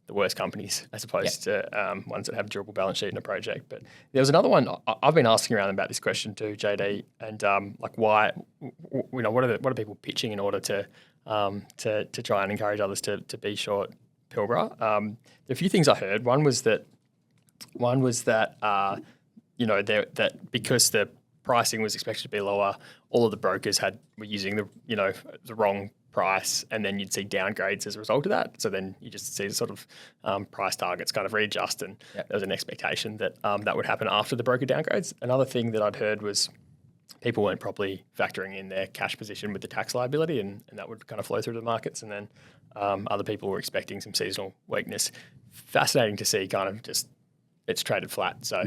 the worst companies as opposed to ones that have a durable balance sheet in a project. But there was another one I've been asking around about this question too, JD, and why, what are people pitching in order to try and encourage others to be short Pilbara? There are a few things I heard. One was that that because the pricing was expected to be lower, all of the brokers were using the wrong price, and then you'd see downgrades as a result of that. So then you just see the sort of price targets kind of readjust, and there was an expectation that that would happen after the broker downgrades. Another thing that I'd heard was people weren't properly factoring in their cash position with the tax liability, and that would kind of flow through the markets. And then other people were expecting some seasonal weakness. Fascinating to see kind of just it's traded flat. So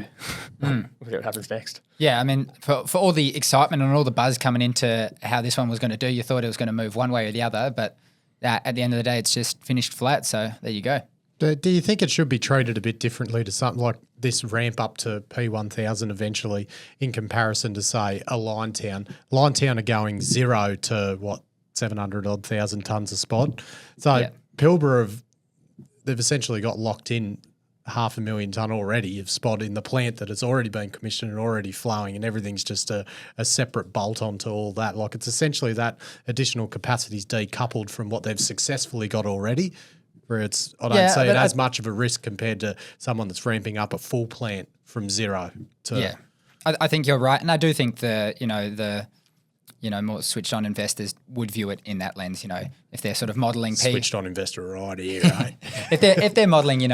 we'll see what happens next. Yeah, I mean, for all the excitement and all the buzz coming into how this one was going to do, you thought it was going to move one way or the other, but at the end of the day, it's just finished flat. So there you go. Do you think it should be treated a bit differently to something like this ramp up to P1000 eventually in comparison to, say, a Liontown? Liontown are going 0 to, 700,000 tonnes of spod. So Pilbara, they've essentially got locked in 500,000 tonne already of spod in the plant that has already been commissioned and already flowing, and everything's just a separate bolt onto all that. Like, it's essentially that additional capacity is decoupled from what they've successfully got already, where I don't see it as much of a risk compared to someone that's ramping up a full plant from 0 to... Yeah, I think you're right. And I do think the more switched on investors would view it in that lens, if they're sort of modelling... Switched on investor right here, right? if they're modelling,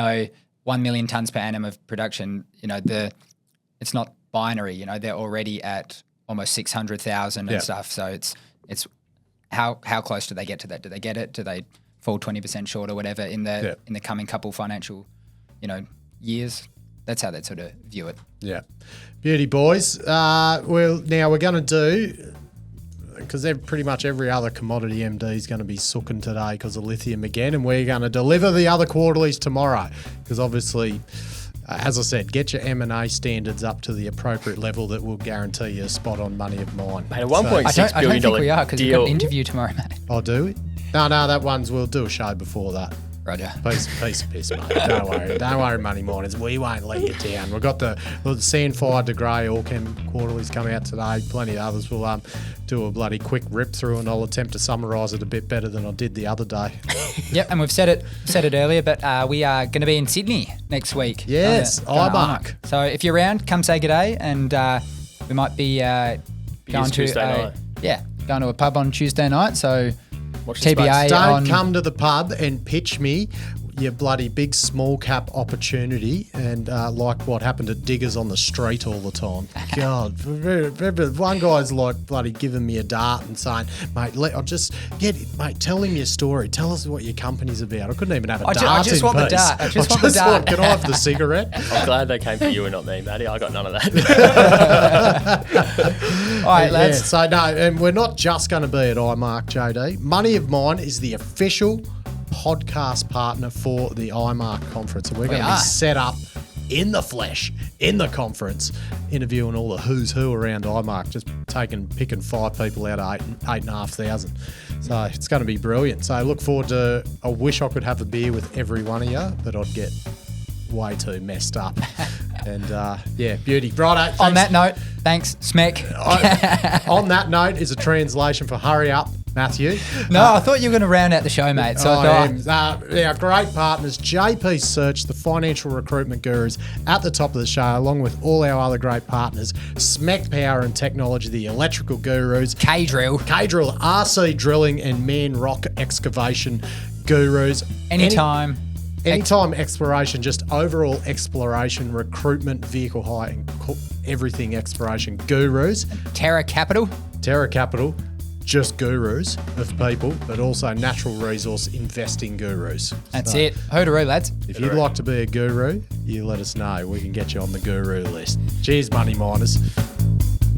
1 million tonnes per annum of production, it's not binary. They're already at almost 600,000 and stuff. So it's how close do they get to that? Do they get it? Do they fall 20% short or whatever in the coming couple financial, years? That's how they'd sort of view it. Yeah, beauty boys. Now we're going to do. Because pretty much every other commodity MD is going to be sooking today because of lithium again, and we're going to deliver the other quarterlies tomorrow. Because obviously, as I said, get your M&A standards up to the appropriate level that will guarantee you a spot on money of mine. Mate, a $1.6 I billion don't think we are, because we've got deal. an interview tomorrow, mate. Oh, do we? No, that one's, we'll do a show before that. Roger. Piece of piss, mate. Don't worry, money miners. We won't let you down. We've got the Sandfire de Grey Allchem quarterlies coming out today. Plenty of others. We'll do a bloody quick rip through, and I'll attempt to summarise it a bit better than I did the other day. Yep, and we've said it earlier, but we are going to be in Sydney next week. Yes, IMARC. So if you're around, come say good day, and we might be going to a pub on Tuesday night. So TBA Don't come to the pub and pitch me your bloody big small cap opportunity and like what happened at Diggers on the street all the time. God, one guy's like bloody giving me a dart and saying, mate, I'll just get it, mate, tell him your story. Tell us what your company's about. I couldn't even have a dart I just want the dart. I just want the dart. Can I have the cigarette? I'm glad they came for you and not me, Matty. I got none of that. All right, lads. Yeah, so no, and we're not just going to be at IMARC, JD. Money of Mine is the official podcast partner for the IMARC conference, and we're going to be set up in the flesh in the conference, interviewing all the who's who around IMARC, just picking 5 people out of 8,500. So it's going to be brilliant. So I look forward to. I wish I could have a beer with every one of you, but I'd get way too messed up. And beauty. Righto. On that note, thanks, SMEC. On that note is a translation for hurry up, Matthew. No, I thought you were going to round out the show, mate. So our great partners, JP Search, the financial recruitment gurus at the top of the show, along with all our other great partners, SMEC Power and Technology, the electrical gurus, K-Drill, RC Drilling, and Man Rock Excavation gurus. Anytime exploration, just overall exploration, recruitment, vehicle hire, and everything exploration gurus. Terra Capital, just gurus of people, but also natural resource investing gurus. That's it. Hoodaroo, lads. If you'd like to be a guru, you let us know. We can get you on the guru list. Cheers, money miners.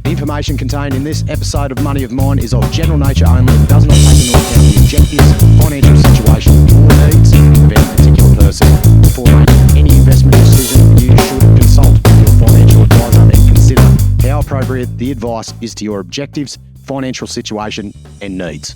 The information contained in this episode of Money of Mine is of general nature only and does not take into account the objectives, financial situation, or needs of any particular person. Before making any investment decision, you should consult with your financial advisor and consider how appropriate the advice is to your objectives, financial situation, and needs.